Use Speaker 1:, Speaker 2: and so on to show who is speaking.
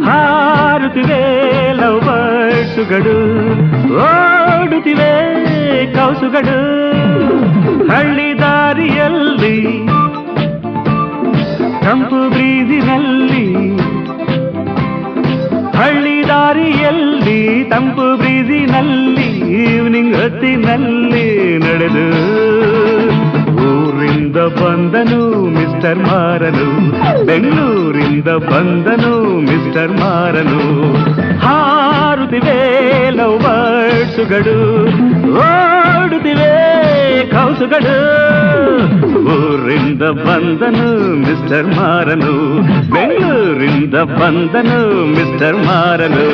Speaker 1: ಹಾರುತ್ತಿವೆ love ಬರ್ಡ್ಸುಗಳು, ಓಡುತ್ತಿವೆ ಕೌಸುಗಳು, ಹಳ್ಳಿ ದಾರಿಯಲ್ಲಿ ತಂಪು ಬ್ರೀಜಿನಲ್ಲಿ, ಹಳ್ಳಿ ದಾರಿಯಲ್ಲಿ ತಂಪು ಬ್ರೀಜಿನಲ್ಲಿ, ಈವ್ನಿಂಗ್ ಹೊತ್ತಿನಲ್ಲಿ ನಡೆದು ಊರಿಂದ ಬಂದನು ಮಿಸ್ಟರ್ ಮಾರನು, ಬೆಂಗಳೂರಿಂದ ಬಂದನು ಮಿಸ್ಟರ್ ಮಾರನು. ಹಾರುತ್ತಿವೆ ಲವ್ ಬರ್ಡ್ಸುಗಳು, ಓಡುತ್ತಿವೆ ಕೌಸುಗಳು, ಊರಿಂದ ಬಂದನು ಮಿಸ್ಟರ್ ಮಾರನು, ಬೆಂಗಳೂರಿಂದ ಬಂದನು ಮಿಸ್ಟರ್ ಮಾರನು.